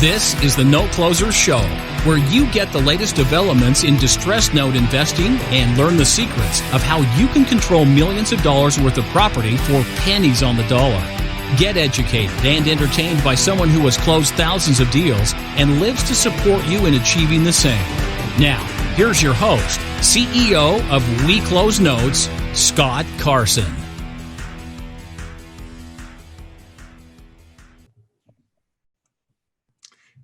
This is the Note Closer Show, where you get the latest developments in distressed note investing and learn the secrets of how you can control millions of dollars worth of property for pennies on the dollar. Get educated and entertained by someone who has closed thousands of deals and lives to support you in achieving the same. Now, here's your host, CEO of We Close Notes, Scott Carson.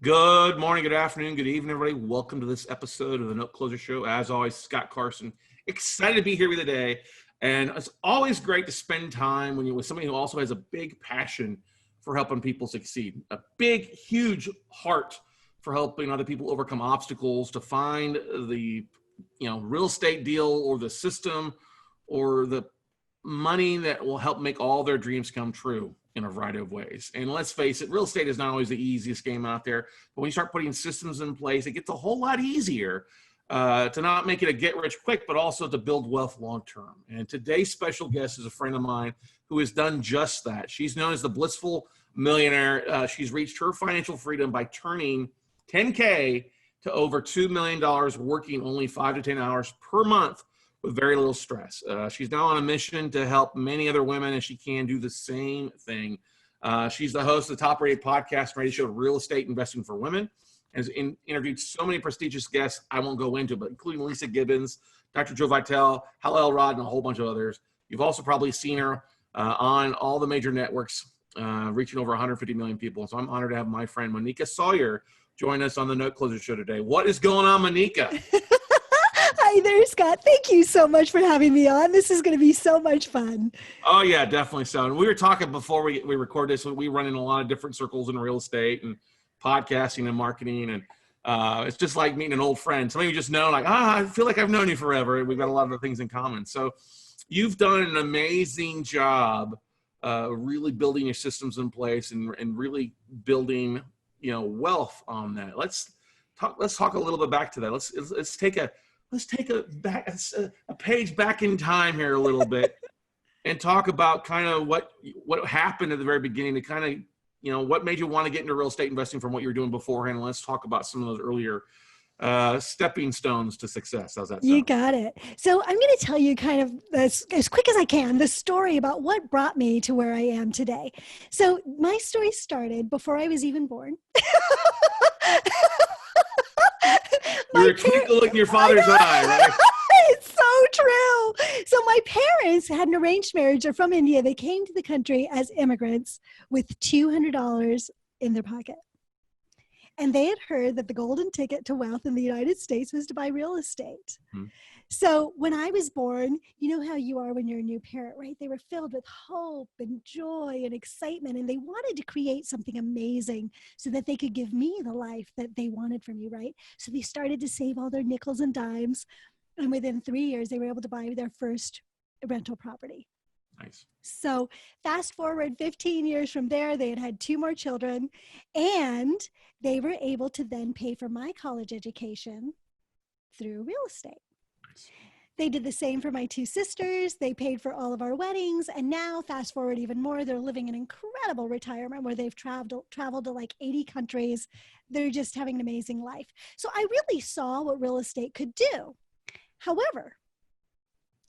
Good morning, good afternoon, good evening, everybody. Welcome to this episode of the Note Closer Show. As always, Scott Carson. Excited to be here with you today. And it's always great to spend time when you're with somebody who also has a big passion for helping people succeed. A big, huge heart for helping other people overcome obstacles, to find the real estate deal or the system or the money that will help make all their dreams come true in a variety of ways. And let's face it, real estate is not always the easiest game out there. But when you start putting systems in place, it gets a whole lot easier to not make it a get rich quick, but also to build wealth long term. And today's special guest is a friend of mine who has done just that. She's known as the Blissful Millionaire. She's reached her financial freedom by turning $10K to over $2 million, working only 5 to 10 hours per month with very little stress. She's now on a mission to help many other women, and she can do the same thing. She's the host of the top-rated podcast and radio show, Real Estate Investing for Women, has interviewed so many prestigious guests I won't go into, but including Lisa Gibbons, Dr. Joe Vitale, Hal Elrod, and a whole bunch of others. You've also probably seen her on all the major networks, reaching over 150 million people. So I'm honored to have my friend Moneeka Sawyer join us on the Note Closer Show today. What is going on, Moneeka? Hi there, Scott. Thank you so much for having me on. This is going to be so much fun. Oh, yeah, definitely so. And we were talking before we record this, we run in a lot of different circles in real estate and podcasting and marketing. And it's just like meeting an old friend. Somebody you just know, like, I feel like I've known you forever. And we've got a lot of things in common. So you've done an amazing job really building your systems in place and really building, wealth on that. Let's talk a little bit back to that. Let's take a page back in time here a little bit and talk about kind of what happened at the very beginning to kind of, what made you want to get into real estate investing from what you were doing beforehand. And let's talk about some of those earlier stepping stones to success. How's that sound? You got it. So I'm going to tell you kind of as quick as I can, the story about what brought me to where I am today. So my story started before I was even born. You were twinkling in your father's eye, right? It's so true. So my parents had an arranged marriage. They're from India. They came to the country as immigrants with $200 in their pocket. And they had heard that the golden ticket to wealth in the United States was to buy real estate. Hmm. So when I was born, you know how you are when you're a new parent, right? They were filled with hope and joy and excitement, and they wanted to create something amazing so that they could give me the life that they wanted from me, right? So they started to save all their nickels and dimes, and within 3 years, they were able to buy their first rental property. Nice. So fast forward 15 years from there, they had 2 more children, and they were able to then pay for my college education through real estate. They did the same for my 2 sisters. They paid for all of our weddings. And now, fast forward even more, they're living an incredible retirement where they've traveled to like 80 countries. They're just having an amazing life. So I really saw what real estate could do. However,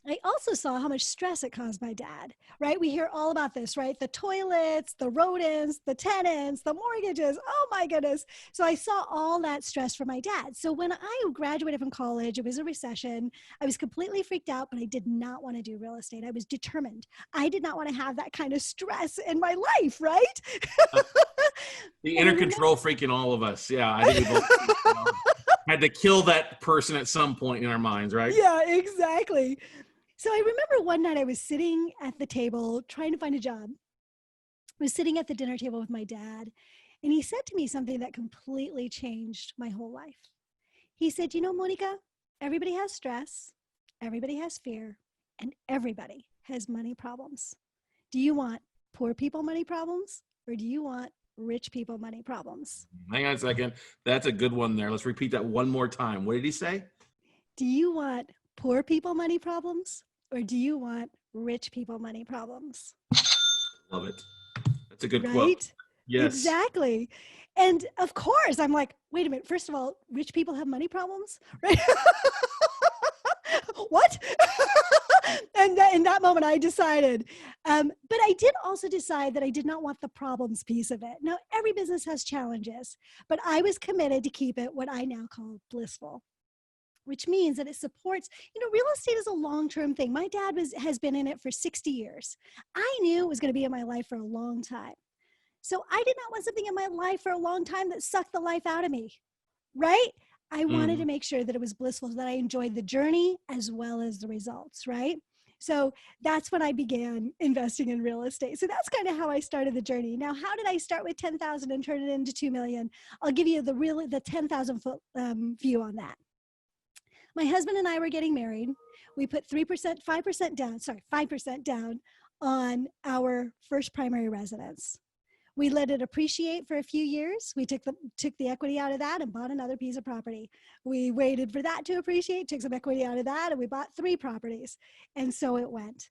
I also saw how much stress it caused my dad, right? We hear all about this, right? The toilets, the rodents, the tenants, the mortgages. Oh my goodness. So I saw all that stress from my dad. So when I graduated from college, it was a recession. I was completely freaked out, but I did not want to do real estate. I was determined. I did not want to have that kind of stress in my life, right? The inner control freak in all of us. Yeah, I think we both had to kill that person at some point in our minds, right? Yeah, exactly. So I remember one night I was sitting at the table trying to find a job. I was sitting at the dinner table with my dad, and he said to me something that completely changed my whole life. He said, Moneeka, everybody has stress, everybody has fear, and everybody has money problems. Do you want poor people money problems, or do you want rich people money problems? Hang on a second. That's a good one there. Let's repeat that one more time. What did he say? Do you want poor people money problems, or do you want rich people money problems? Love it. That's a good right? quote. Yes. Exactly. And of course, I'm like, wait a minute. First of all, rich people have money problems, right? What? And in that moment, I decided. But I did also decide that I did not want the problems piece of it. Now, every business has challenges, but I was committed to keep it what I now call blissful, which means that it supports, real estate is a long-term thing. My dad has been in it for 60 years. I knew it was going to be in my life for a long time. So I did not want something in my life for a long time that sucked the life out of me, right? I wanted to make sure that it was blissful, so that I enjoyed the journey as well as the results, right? So that's when I began investing in real estate. So that's kind of how I started the journey. Now, how did I start with 10,000 and turn it into 2 million? I'll give you the 10,000 foot view on that. My husband and I were getting married. We put 5% down on our first primary residence. We let it appreciate for a few years. We took the equity out of that and bought another piece of property. We waited for that to appreciate, took some equity out of that, and we bought 3 properties. And so it went.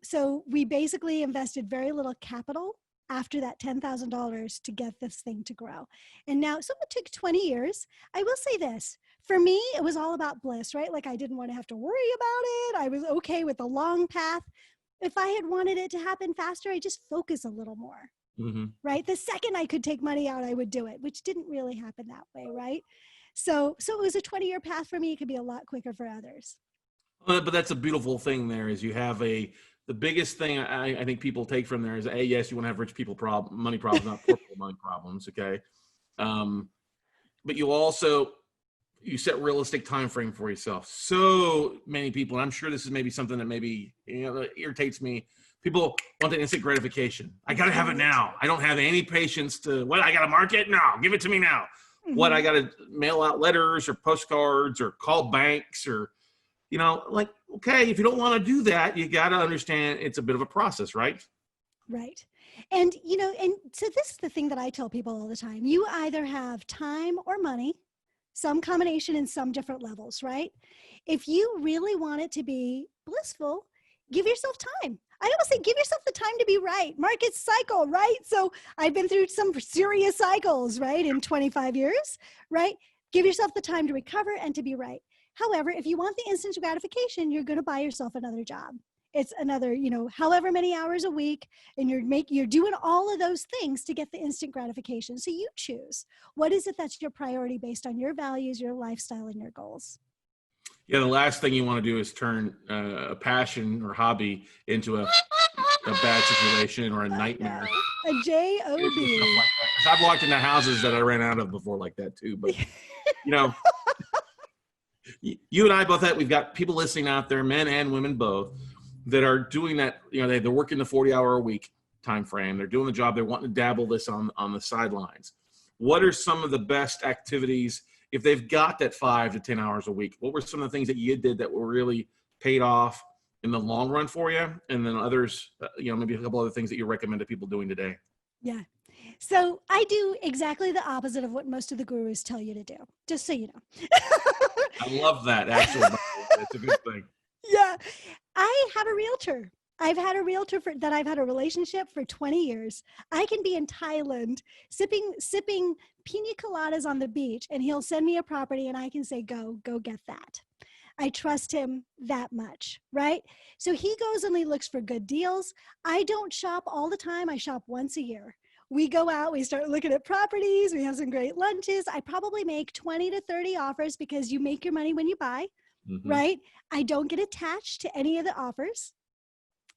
So we basically invested very little capital after that $10,000 to get this thing to grow. And now, so it took 20 years. I will say this. For me, it was all about bliss, right? Like I didn't want to have to worry about it. I was okay with the long path. If I had wanted it to happen faster, I just focus a little more. Right? The second I could take money out, I would do it, which didn't really happen that way, right? So it was a 20-year path for me. It could be a lot quicker for others. But that's a beautiful thing there is you have the biggest thing I think people take from there is, yes, you want to have rich people money problems, not poor people money problems, okay? But you set realistic time frame for yourself. So many people, and I'm sure this is maybe something that maybe that irritates me. People want the instant gratification. I got to have it now. I don't have any patience to, I got to market? No, give it to me now. I got to mail out letters or postcards or call banks or, okay, if you don't want to do that, you got to understand it's a bit of a process, right? Right. And, and so this is the thing that I tell people all the time. You either have time or money, some combination in some different levels, right? If you really want it to be blissful, give yourself time. I always say, give yourself the time to be right. Market cycle, right? So I've been through some serious cycles, right? In 25 years, right? Give yourself the time to recover and to be right. However, if you want the instant gratification, you're going to buy yourself another job. It's another, however many hours a week, and you're doing all of those things to get the instant gratification. So you choose. What is it that's your priority based on your values, your lifestyle, and your goals? Yeah, the last thing you want to do is turn a passion or hobby into a bad situation or a nightmare. A J-O-B. Like I've walked into houses that I ran out of before like that too. But, you and I both we've got people listening out there, men and women both, that are doing that. They're working the 40-hour a week time frame. They're doing the job. They're wanting to dabble this on the sidelines. What are some of the best activities? If they've got that 5 to 10 hours a week, what were some of the things that you did that were really paid off in the long run for you? And then others, maybe a couple other things that you recommend to people doing today. Yeah. So I do exactly the opposite of what most of the gurus tell you to do, just so you know. I love that, actually. It's a good thing. Yeah. I have a realtor. I've had a realtor that I've had a relationship for 20 years. I can be in Thailand sipping pina coladas on the beach, and he'll send me a property and I can say, go get that. I trust him that much, right? So he goes and he looks for good deals. I don't shop all the time. I shop once a year. We go out, we start looking at properties. We have some great lunches. I probably make 20 to 30 offers because you make your money when you buy, right? I don't get attached to any of the offers.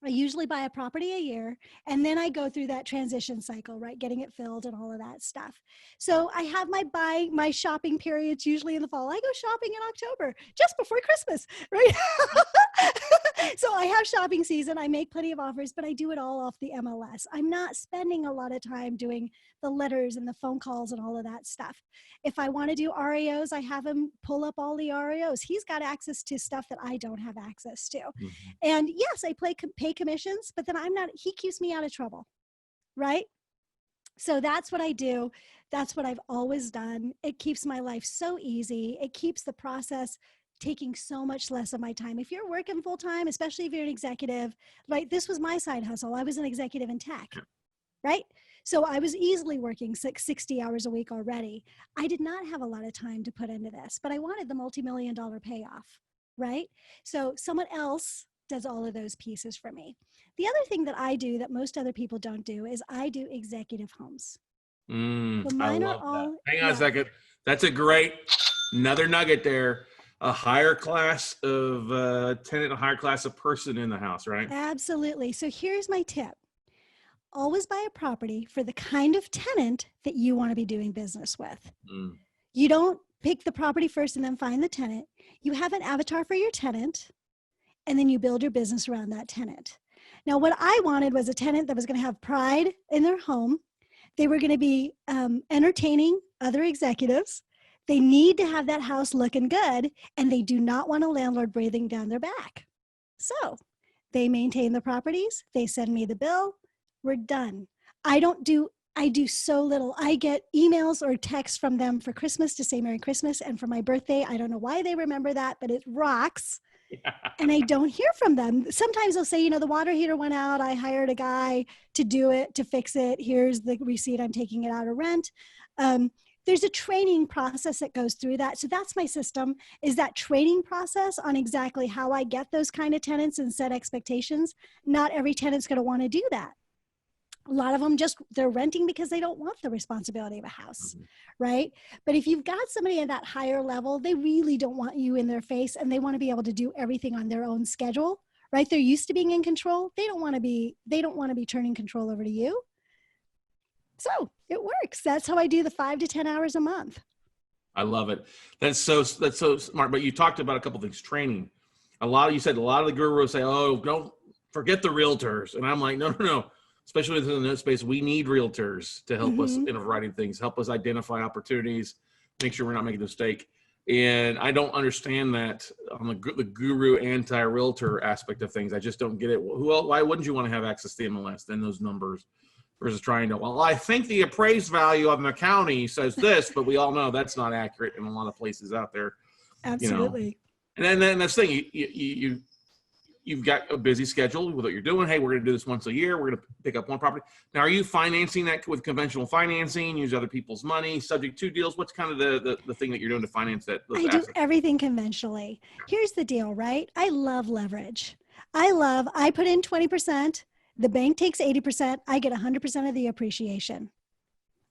I usually buy a property a year, and then I go through that transition cycle, right? Getting it filled and all of that stuff. So I have my shopping periods usually in the fall. I go shopping in October, just before Christmas, right? So I have shopping season. I make plenty of offers, but I do it all off the MLS. I'm not spending a lot of time doing the letters and the phone calls and all of that stuff. If I want to do REOs, I have him pull up all the REOs. He's got access to stuff that I don't have access to. And yes, I pay commissions, but then he keeps me out of trouble, right? So that's what I do. That's what I've always done. It keeps my life so easy. It keeps the process taking so much less of my time. If you're working full time, especially if you're an executive, right? This was my side hustle. I was an executive in tech, right? So I was easily working 60 hours a week already. I did not have a lot of time to put into this, but I wanted the multi-million-dollar payoff, right? So someone else does all of those pieces for me. The other thing that I do that most other people don't do is I do executive homes. So I mine are love that. all, Hang on a second. That's a great, another nugget there. A higher class of tenant, a higher class of person in the house, right? Absolutely. So here's my tip. Always buy a property for the kind of tenant that you want to be doing business with. You don't pick the property first and then find the tenant. You have an avatar for your tenant, and then you build your business around that tenant. Now, what I wanted was a tenant that was going to have pride in their home. They were going to be entertaining other executives. They need to have that house looking good, and they do not want a landlord breathing down their back. So they maintain the properties. They send me the bill. We're done. I do so little. I get emails or texts from them for Christmas to say Merry Christmas. And for my birthday, I don't know why they remember that, but it rocks. And I don't hear from them. Sometimes they'll say, the water heater went out. I hired a guy to do it, to fix it. Here's the receipt. I'm taking it out of rent. There's a training process that goes through that. So that's my system, is that training process on exactly how I get those kind of tenants and set expectations. Not every tenant's going to want to do that. A lot of them they're renting because they don't want the responsibility of a house, right? But if you've got somebody at that higher level, they really don't want you in their face, and they want to be able to do everything on their own schedule, right? They're used to being in control. They don't want to be turning control over to you. So it works. That's how I do the 5 to 10 hours a month. I love it. That's so smart. But you talked about a couple of things. Training. You said a lot of the gurus say, "Oh, don't forget the realtors," and I'm like, no. Especially within the note space, we need realtors to help us in a variety of things, help us identify opportunities, make sure we're not making a mistake. And I don't understand that on the guru anti-realtor aspect of things. I just don't get it. Why wouldn't you want to have access to the MLS and those numbers versus trying to, I think the appraised value of the county says this, but we all know that's not accurate in a lot of places out there. Absolutely. And then that's the thing, you've got a busy schedule with what you're doing. Hey, we're going to do this once a year. We're going to pick up one property. Now, are you financing that with conventional financing, use other people's money, subject to deals? What's kind of the thing that you're doing to finance that? I do everything conventionally. Here's the deal, right? I love leverage. I put in 20%. The bank takes 80%. I get 100% of the appreciation.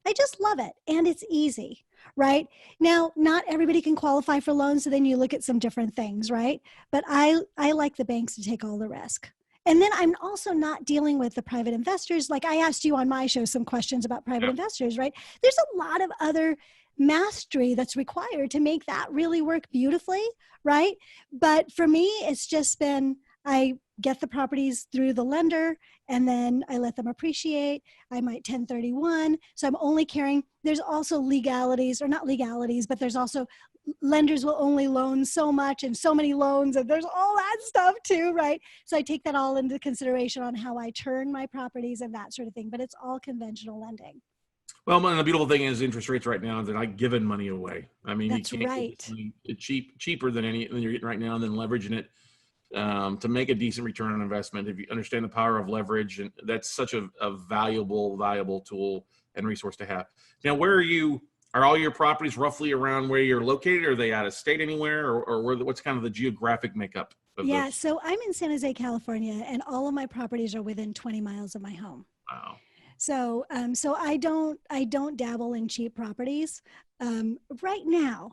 I just love it. And it's easy, right? Now, not everybody can qualify for loans. So then you look at some different things, right? But I like the banks to take all the risk. And then I'm also not dealing with the private investors. Like I asked you on my show some questions about private investors, right? There's a lot of other mastery that's required to make that really work beautifully, right? But for me, it's just been, I get the properties through the lender, and then I let them appreciate. I might 1031. So I'm only carrying, there's also legalities, or not legalities, but there's also lenders will only loan so much and so many loans, and there's all that stuff too, right? So I take that all into consideration on how I turn my properties and that sort of thing, but it's all conventional lending. Well, the beautiful thing is interest rates right now, they're not giving money away. I mean, that's you can't right. Get cheaper than you're getting right now, and then leveraging it to make a decent return on investment. If you understand the power of leverage, and that's such a valuable tool and resource to have. Now, are all your properties roughly around where you're located? Are they out of state anywhere, or what's kind of the geographic makeup of those? So I'm in San Jose, California, and all of my properties are within 20 miles of my home. Wow. So I don't dabble in cheap properties. Right now,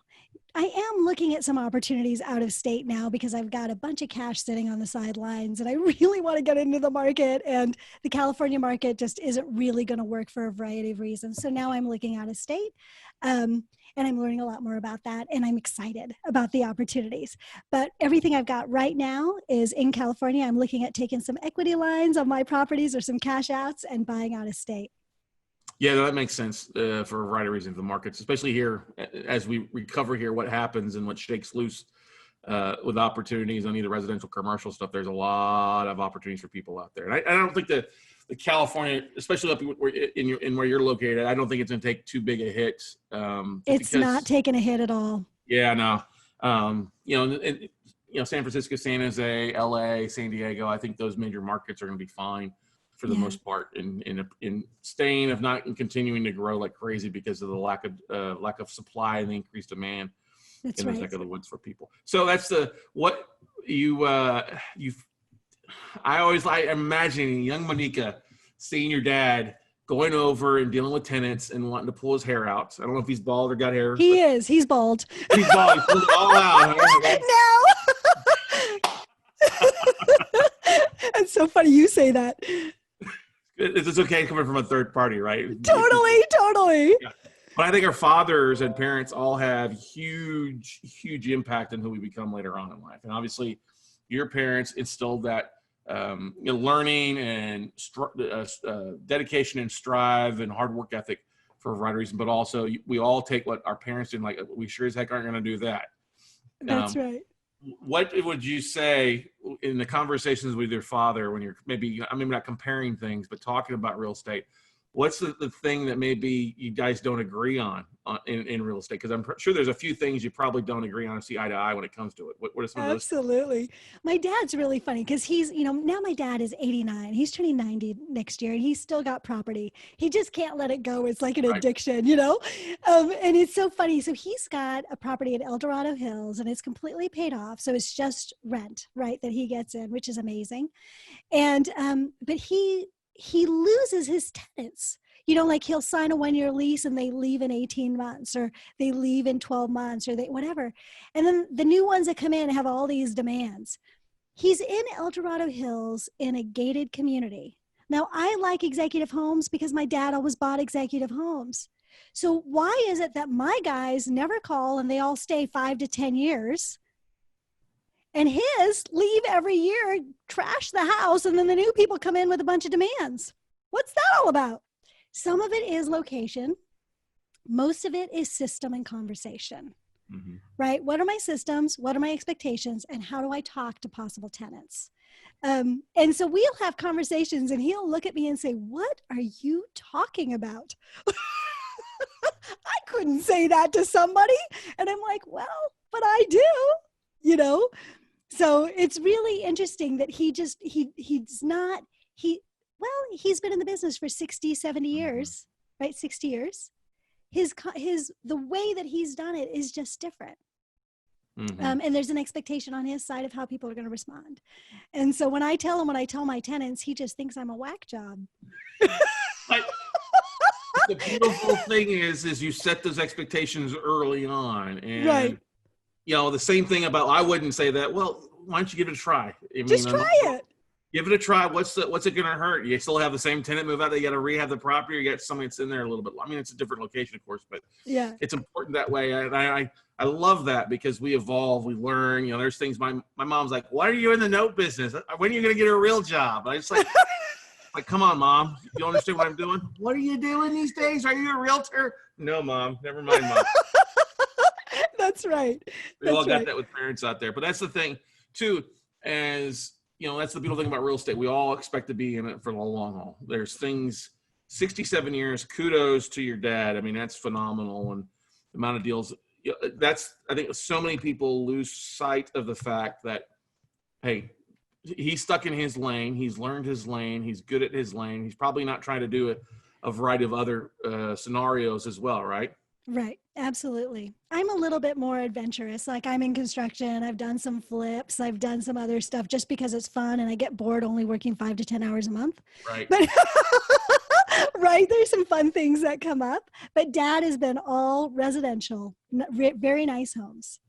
I am looking at some opportunities out of state now because I've got a bunch of cash sitting on the sidelines, and I really want to get into the market, and the California market just isn't really going to work for a variety of reasons. So now I'm looking out of state, and I'm learning a lot more about that, and I'm excited about the opportunities. But everything I've got right now is in California. I'm looking at taking some equity lines on my properties or some cash outs and buying out of state. Yeah, that makes sense for a variety of reasons. The markets, especially here, as we recover here, what happens and what shakes loose with opportunities on either residential, commercial stuff. There's a lot of opportunities for people out there, and I don't think that the California, especially up in where you're located, I don't think it's going to take too big a hit. It's not taking a hit at all. Yeah, no. San Francisco, San Jose, LA, San Diego. I think those major markets are going to be fine for the most part in staying, if not in continuing to grow like crazy because of the lack of supply and the increased demand in the neck of the woods for people. So that's what you I always like imagining young Moneeka seeing your dad going over and dealing with tenants and wanting to pull his hair out. I don't know if he's bald or got hair. He is. He's bald. He's bald. He pulls it all out. No. It's so funny you say that. It's okay coming from a third party, right? Totally. Yeah. But I think our fathers and parents all have huge impact on who we become later on in life. And obviously, your parents instilled that learning and dedication and strive and hard work ethic for a variety of reasons. But also, we all take what our parents did, like we sure as heck aren't going to do that. That's right. What would you say in the conversations with your father when you're maybe not comparing things, but talking about real estate? What's the thing that maybe you guys don't agree on in real estate? Because I'm sure there's a few things you probably don't agree on or see eye to eye when it comes to it. What are some of those? Absolutely. My dad's really funny because he's, now my dad is 89. He's turning 90 next year and he's still got property. He just can't let it go. It's like an addiction, and it's so funny. So he's got a property at El Dorado Hills and it's completely paid off. So it's just rent, right, that he gets in, which is amazing. And, but he loses his tenants. Like he'll sign a 1-year lease and they leave in 18 months or they leave in 12 months or whatever. And then the new ones that come in have all these demands. He's in El Dorado Hills in a gated community. Now, I like executive homes because my dad always bought executive homes. So why is it that my guys never call and they all stay 5 to 10 years? And his leave every year, trash the house, and then the new people come in with a bunch of demands. What's that all about? Some of it is location. Most of it is system and conversation, right? What are my systems? What are my expectations? And how do I talk to possible tenants? And so we'll have conversations and he'll look at me and say, what are you talking about? I couldn't say that to somebody. And I'm like, well, but I do, So it's really interesting that he's been in the business for 60, 70 years, right? 60 years. The way that he's done it is just different. And there's an expectation on his side of how people are going to respond. And so when I tell my tenants, he just thinks I'm a whack job. The beautiful thing is you set those expectations early on. And right. The same thing about, I wouldn't say that, well, why don't you give it a try? Just try it. Give it a try. What's it going to hurt? You still have the same tenant move out. They got to rehab the property. You got somebody that's in there a little bit. It's a different location, of course, but it's important that way. I love that because we evolve, we learn. There's things. My mom's like, "Why are you in the note business? When are you going to get a real job?" I just like, come on, Mom. You don't understand what I'm doing? What are you doing these days? Are you a realtor? No, Mom. Never mind, Mom. That's right. We all got that with parents out there, but that's the thing too. That's the beautiful thing about real estate. We all expect to be in it for the long haul. There's things, 67 years, kudos to your dad. That's phenomenal. And the amount of deals, I think so many people lose sight of the fact that, hey, he's stuck in his lane. He's learned his lane. He's good at his lane. He's probably not trying to do a variety of other scenarios as well, right? Right. Absolutely. I'm a little bit more adventurous. Like I'm in construction. I've done some flips. I've done some other stuff just because it's fun and I get bored only working 5 to 10 hours a month. Right. But right. There's some fun things that come up, but Dad has been all residential, very nice homes.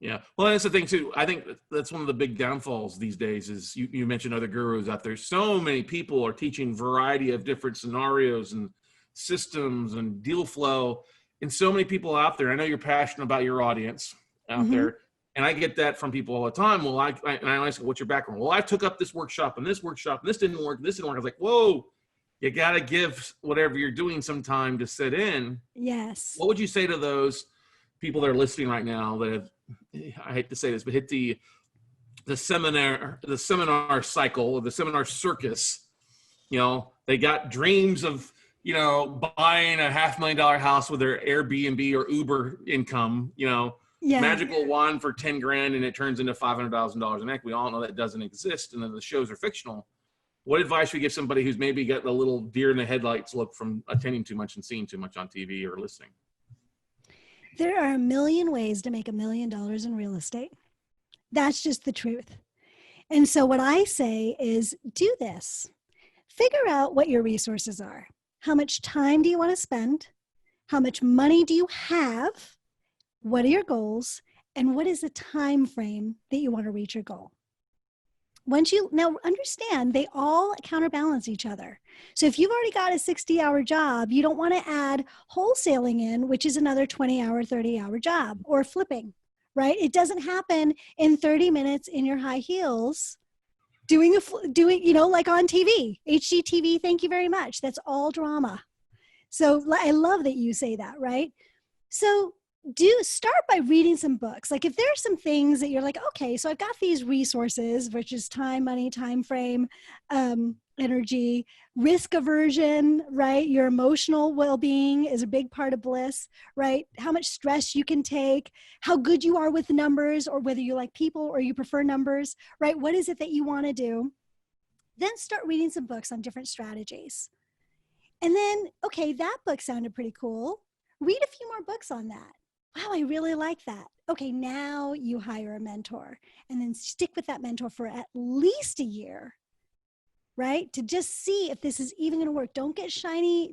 Yeah. Well, that's the thing too. I think that's one of the big downfalls these days is you mentioned other gurus out there. So many people are teaching variety of different scenarios and systems and deal flow. And so many people out there, I know you're passionate about your audience out there. And I get that from people all the time. Well, I ask, what's your background? Well, I took up this workshop and this didn't work. This didn't work. I was like, whoa, you got to give whatever you're doing some time to sit in. Yes. What would you say to those people that are listening right now that have, I hate to say this, but hit the seminar cycle or the seminar circus? They got dreams of, buying a $500,000 house with their Airbnb or Uber income, magical wand for 10 grand and it turns into $500,000 in equity. We all know that doesn't exist. And then the shows are fictional. What advice would you give somebody who's maybe got a little deer in the headlights look from attending too much and seeing too much on TV or listening? There are a million ways to make $1 million in real estate. That's just the truth. And so what I say is do this. Figure out what your resources are. How much time do you want to spend? How much money do you have? What are your goals? And what is the time frame that you want to reach your goal? Once you now understand, they all counterbalance each other. So if you've already got a 60-hour job, you don't want to add wholesaling in, which is another 20-hour, 30-hour job, or flipping, right? It doesn't happen in 30 minutes in your high heels doing, like on TV, HGTV, thank you very much. That's all drama. So I love that you say that, right? So start by reading some books. Like if there are some things that you're like, okay, so I've got these resources, which is time, money, time frame, energy, risk aversion, right? Your emotional well-being is a big part of bliss, right? How much stress you can take, how good you are with numbers, or whether you like people or you prefer numbers, right? What is it that you want to do? Then start reading some books on different strategies. And then, okay, that book sounded pretty cool. Read a few more books on that. Wow, I really like that. Okay, now you hire a mentor and then stick with that mentor for at least a year, right? To just see if this is even going to work. Don't get shiny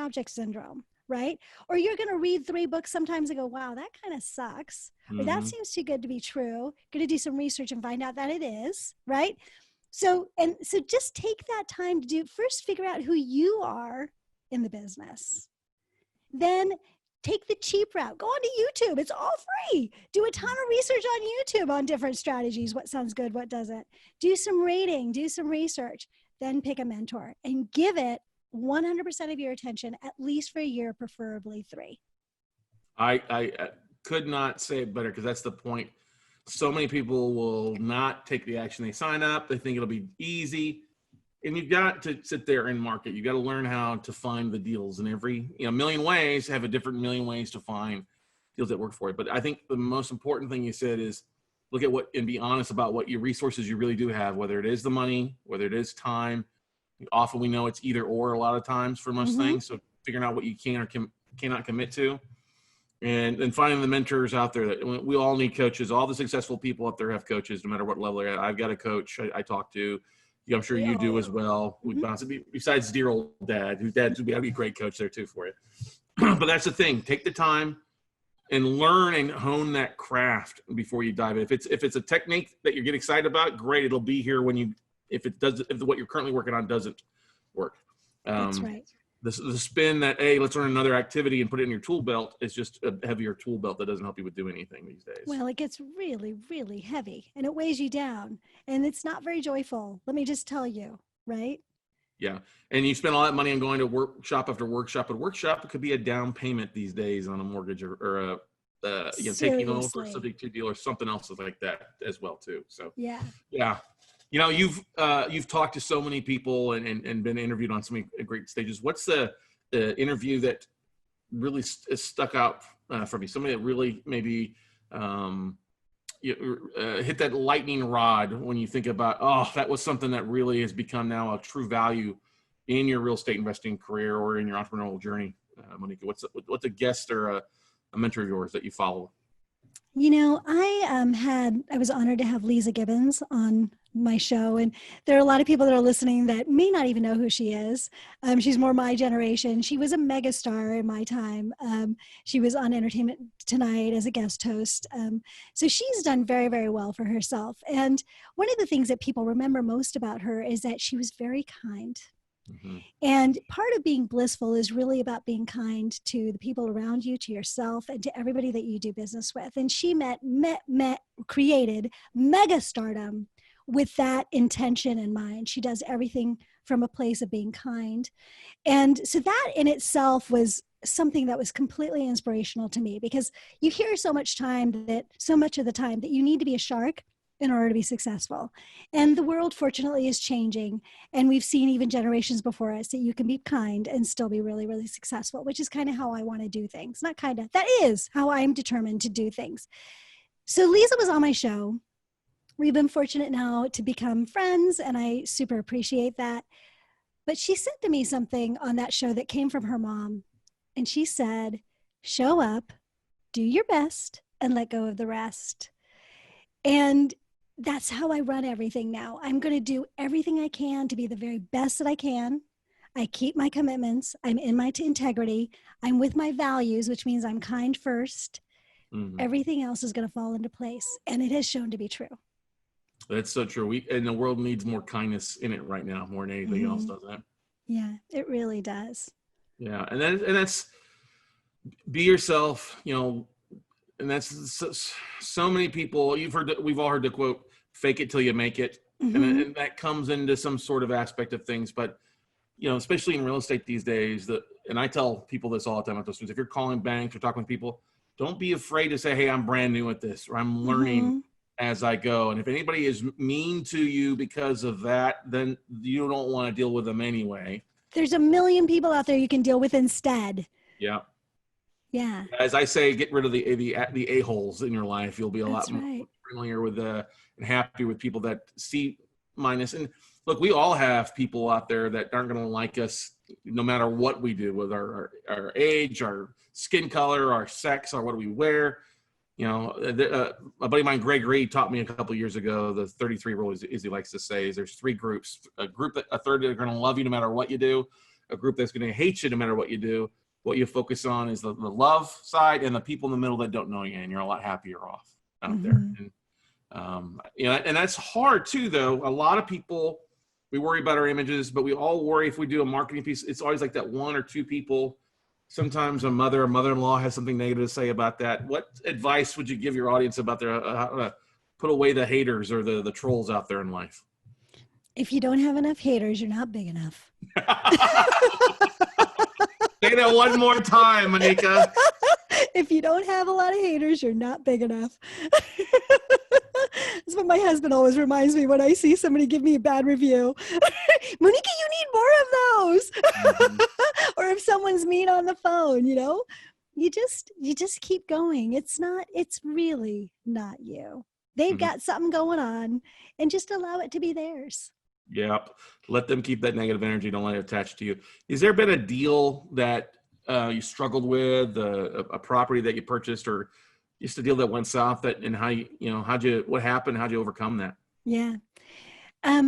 object syndrome, right? Or you're going to read 3 books sometimes and go, wow, that kind of sucks. Or that seems too good to be true. Going to do some research and find out that it is, right? So just take that time to first figure out who you are in the business. Then take the cheap route. Go onto YouTube. It's all free. Do a ton of research on YouTube on different strategies. What sounds good, what doesn't. Do some rating, do some research. Then pick a mentor and give it 100% of your attention, at least for a year, preferably 3. I could not say it better, because that's the point. So many people will not take the action. They sign up. They think it'll be easy. And you've got to sit there and market. You've got to learn how to find the deals. And every million ways have a different million ways to find deals that work for you. But I think the most important thing you said is look at and be honest about what your resources you really do have, whether it is the money, whether it is time. Often we know it's either or a lot of times for most things. So figuring out what you can or cannot commit to. And then finding the mentors out there. That we all need coaches. All the successful people up there have coaches, no matter what level they're at. I've got a coach I talk to. I'm sure you do as well. Besides dear old dad, whose dad would be a great coach there too for you. But that's the thing. Take the time and learn and hone that craft before you dive in. If it's a technique that you get excited about, great. It'll be here if what you're currently working on doesn't work. That's right. The spin that, hey, let's learn another activity and put it in your tool belt is just a heavier tool belt that doesn't help you with doing anything these days. Well, it gets really, really heavy and it weighs you down and it's not very joyful. Let me just tell you, right? Yeah. And you spend all that money on going to workshop after workshop, but workshop could be a down payment these days on a mortgage or taking over a subject to deal or something else like that as well too. So yeah. You've talked to so many people and been interviewed on so many great stages. What's the interview that really stuck out from you? Somebody that really maybe hit that lightning rod when you think about, that was something that really has become now a true value in your real estate investing career or in your entrepreneurial journey. Moneeka, what's a guest or a mentor of yours that you follow? I was honored to have Lisa Gibbons on my show, and there are a lot of people that are listening that may not even know who she is. She's more my generation. She was a megastar in my time. She was on Entertainment Tonight as a guest host. So she's done very, very well for herself. And one of the things that people remember most about her is that she was very kind. And part of being blissful is really about being kind to the people around you, to yourself, and to everybody that you do business with. And she created mega stardom with that intention in mind. She does everything from a place of being kind. And so that in itself was something that was completely inspirational to me, because you hear so much of the time that you need to be a shark in order to be successful. And the world, fortunately, is changing. And we've seen even generations before us that you can be kind and still be really, really successful, which is kind of how I want to do things. Not kind of, that is how I'm determined to do things. So Lisa was on my show We've been fortunate now to become friends, and I super appreciate that. But she said to me something on that show that came from her mom. And she said, show up, do your best, and let go of the rest. And that's how I run everything now. I'm going to do everything I can to be the very best that I can. I keep my commitments. I'm in my integrity. I'm with my values, which means I'm kind first. Mm-hmm. Everything else is going to fall into place. And it has shown to be true. That's so true. And the world needs more kindness in it right now, more than anything else, doesn't it? Yeah, it really does. Yeah. And that's be yourself, and that's so many people, we've all heard the quote, fake it till you make it. And that comes into some sort of aspect of things, but especially in real estate these days, and I tell people this all the time at those things, if you're calling banks or talking to people, don't be afraid to say, hey, I'm brand new at this, or I'm learning as I go. And if anybody is mean to you because of that, then you don't want to deal with them anyway. There's a million people out there you can deal with instead. Yeah. Yeah. As I say, get rid of the a-holes in your life. You'll be a lot more friendlier with and happy with people that see minus. And look, we all have people out there that aren't going to like us no matter what we do with our age, our skin color, our sex, or what do we wear. A buddy of mine, Greg Reed, taught me a couple years ago, the 33 rule, as he likes to say, is there's three groups. A third that are going to love you no matter what you do. A group that's going to hate you no matter what you do. What you focus on is the love side, and the people in the middle that don't know you, and you're a lot happier off out there. And, and that's hard too, though. A lot of people, we worry about our images, but we all worry if we do a marketing piece, it's always like that one or two people. Sometimes a mother-in-law has something negative to say about that. What advice would you give your audience about how to put away the haters or the trolls out there in life? If you don't have enough haters, you're not big enough. Say that one more time, Moneeka. If you don't have a lot of haters, you're not big enough. That's what my husband always reminds me when I see somebody give me a bad review. Moneeka, you need more of those. Or if someone's mean on the phone, you just keep going. It's really not you. They've got something going on, and just allow it to be theirs. Yep. Let them keep that negative energy. Don't let it attach to you. Has there been a deal that you struggled with, a property that you purchased, or just a deal that went south, and what happened? How'd you overcome that? Yeah.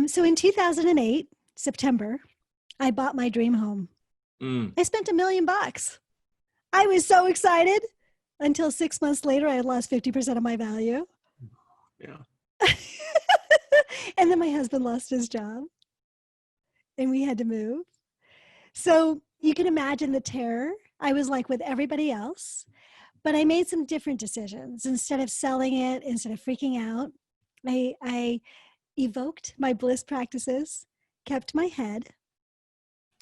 So in 2008, September, I bought my dream home. I spent $1 million. I was so excited until 6 months later, I had lost 50% of my value. Yeah. And then my husband lost his job and we had to move. So you can imagine the terror. I was like with everybody else, but I made some different decisions. Instead of selling it, instead of freaking out, I evoked my bliss practices, kept my head.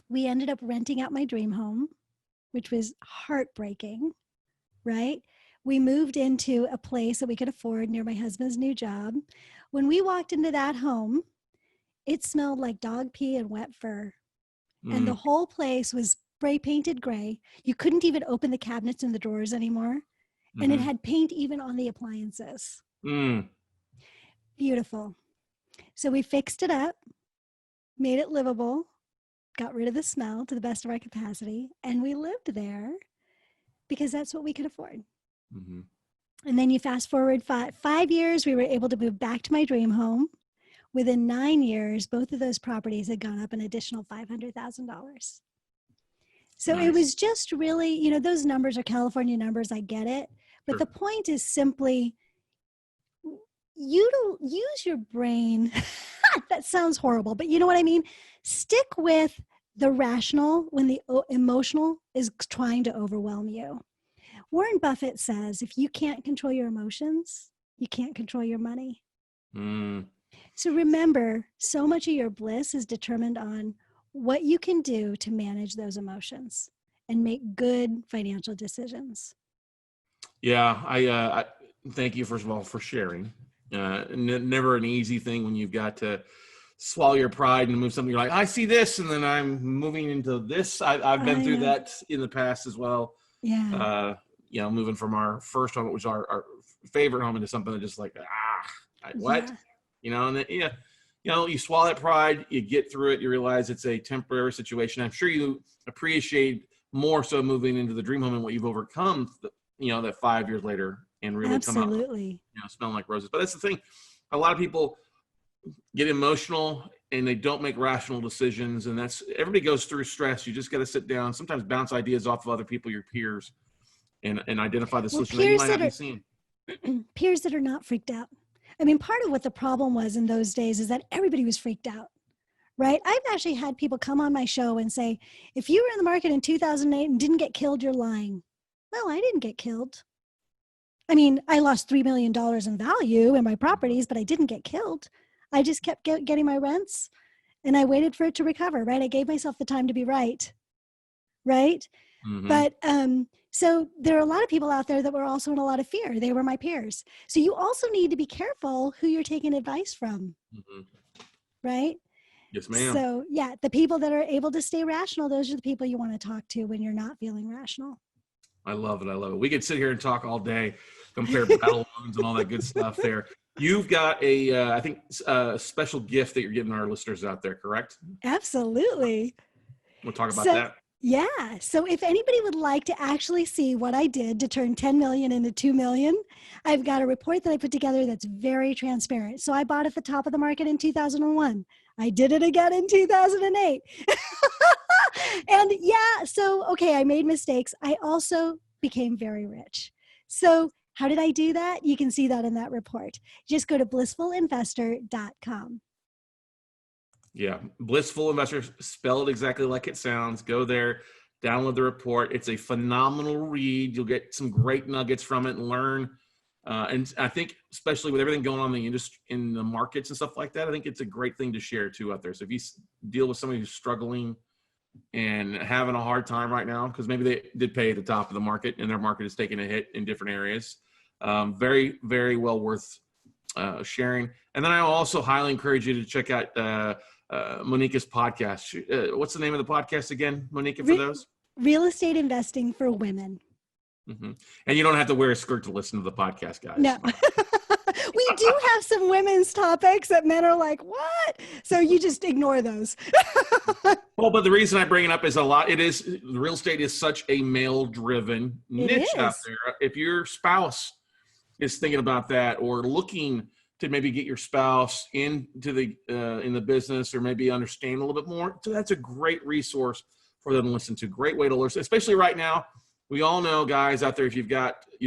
We ended up renting out my dream home, which was heartbreaking, right? We moved into a place that we could afford near my husband's new job. When we walked into that home, it smelled like dog pee and wet fur. And the whole place was spray painted gray. You couldn't even open the cabinets and the drawers anymore. And it had paint even on the appliances. Beautiful. So we fixed it up, made it livable, got rid of the smell to the best of our capacity, and we lived there because that's what we could afford. And then you fast forward 5 years, we were able to move back to my dream home. Within 9 years, both of those properties had gone up an additional $500,000. So It was just really, those numbers are California numbers. I get it. But the point is simply, you don't use your brain. That sounds horrible, but you know what I mean? Stick with the rational when the emotional is trying to overwhelm you. Warren Buffett says, if you can't control your emotions, you can't control your money. So remember, so much of your bliss is determined on what you can do to manage those emotions and make good financial decisions. Yeah, I thank you, first of all, for sharing. Never an easy thing when you've got to swallow your pride and move something. You're like, I see this, and then I'm moving into this. I've been through that in the past as well. Yeah. Moving from our first home, which was our favorite home, into something that just like, what? And then, you swallow that pride, you get through it, you realize it's a temporary situation. I'm sure you appreciate more so moving into the dream home and what you've overcome, that 5 years later and really Absolutely. come out, smelling like roses. But that's the thing. A lot of people get emotional and they don't make rational decisions. And everybody goes through stress. You just got to sit down, sometimes bounce ideas off of other people, your peers, and identify the solution that you might not be seeing. Peers that are not freaked out. I mean, part of what the problem was in those days is that everybody was freaked out, right? I've actually had people come on my show and say, if you were in the market in 2008 and didn't get killed, you're lying. Well, I didn't get killed. I mean, I lost $3 million in value in my properties, but I didn't get killed. I just kept getting my rents and I waited for it to recover, right? I gave myself the time to be right? Mm-hmm. But so there are a lot of people out there that were also in a lot of fear. They were my peers. So you also need to be careful who you're taking advice from, right? Yes, ma'am. So yeah, the people that are able to stay rational, those are the people you want to talk to when you're not feeling rational. I love it. I love it. We could sit here and talk all day, compare battle wounds and all that good stuff there. You've got a special gift that you're giving our listeners out there, correct? Absolutely. We'll talk about that. Yeah. So if anybody would like to actually see what I did to turn 10 million into 2 million, I've got a report that I put together that's very transparent. So I bought at the top of the market in 2001. I did it again in 2008. And I made mistakes. I also became very rich. So how did I do that? You can see that in that report. Just go to blissfulinvestor.com. Yeah, Blissful Investor, spelled exactly like it sounds. Go there, download the report. It's a phenomenal read. You'll get some great nuggets from it and learn. And I think, especially with everything going on in the industry, in the markets and stuff like that, I think it's a great thing to share too out there. So if you deal with somebody who's struggling and having a hard time right now, because maybe they did pay at the top of the market and their market is taking a hit in different areas, very, very well worth sharing. And then I also highly encourage you to check out Moneeka's podcast. What's the name of the podcast again, Moneeka, for those? Real Estate Investing for Women. Mm-hmm. And you don't have to wear a skirt to listen to the podcast, guys. No. We do have some women's topics that men are like, what? So you just ignore those. Well, but the reason I bring it up is real estate is such a male-driven niche out there. If your spouse is thinking about that or looking to maybe get your spouse into in the business or maybe understand a little bit more, so that's a great resource for them to listen to. Great way to learn, especially right now. We all know, guys out there, if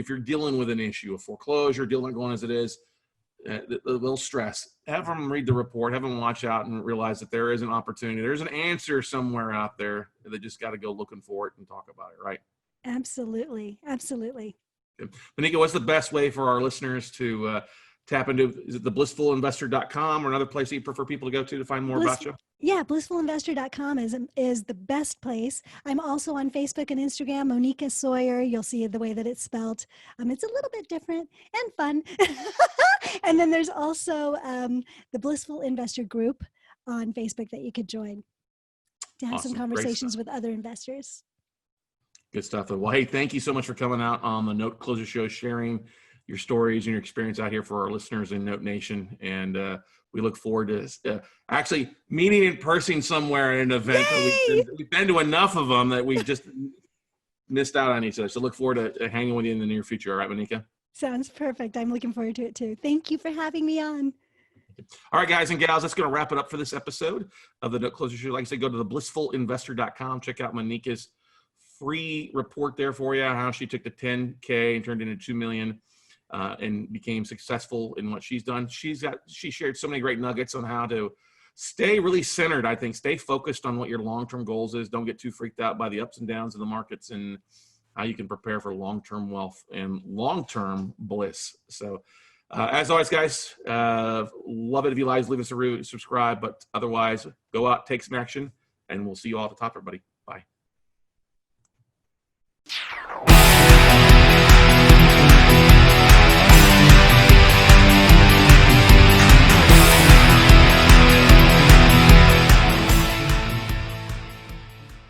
you're dealing with an issue, a foreclosure, going as it is, a little stress, have them read the report, have them watch out and realize that there is an opportunity. There's an answer somewhere out there. They just got to go looking for it and talk about it, right? Absolutely. Absolutely. Moneeka, what's the best way for our listeners to tap into? Is it the blissfulinvestor.com or another place that you prefer people to go to find more about you? Yeah, blissfulinvestor.com is the best place. I'm also on Facebook and Instagram, Moneeka Sawyer. You'll see the way that it's spelled. It's a little bit different and fun. And then there's also the Blissful Investor group on Facebook that you could join to have some conversations with other investors. Good stuff. Well, hey, thank you so much for coming out on the Note Closer Show, sharing your stories and your experience out here for our listeners in Note Nation. And we look forward to actually meeting in person somewhere at an event. We've been to enough of them that we've just missed out on each other. So look forward to hanging with you in the near future. All right, Moneeka? Sounds perfect. I'm looking forward to it too. Thank you for having me on. All right, guys and gals, that's going to wrap it up for this episode of the Note Closer Show. Like I said, go to the blissfulinvestor.com. Check out Moneeka's free report there for you, how she took the 10K and turned it into 2 million. And became successful in what she's done. She shared so many great nuggets on how to stay really centered. I think stay focused on what your long-term goals is. Don't get too freaked out by the ups and downs of the markets and how you can prepare for long-term wealth and long-term bliss. So as always, guys, love it if you guys leave us a review, subscribe, but otherwise go out, take some action, and we'll see you all at the top, everybody.